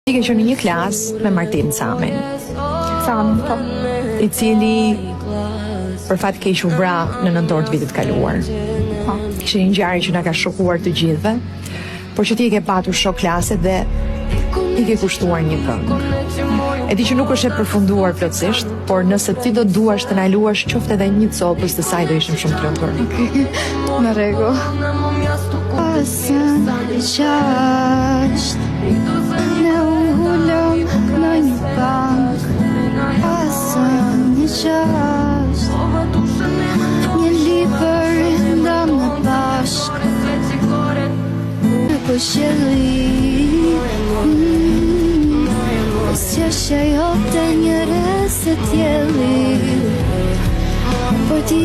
Ti ke qenë në një klasë me Martin Samin, Po. i cili për fat keq u vra në nëntor të vitit kaluar. Po. Ishte një ngjarje që na ka shokuar të gjithëve, por që ti e ke patur shok klase dhe i ke kushtuar një këngë. E di që nuk është e përfunduar plotësisht, por nëse ti do duash të na luash qoftë edhe një copës të saj do ishim shumë të lumtur. Në rregull. Pasën e qashtë ne u hullëm në një bank. Pasën e qashtë një libër ndam në bashk. Në këshilli si është ajo të një rese tjeli. Por ti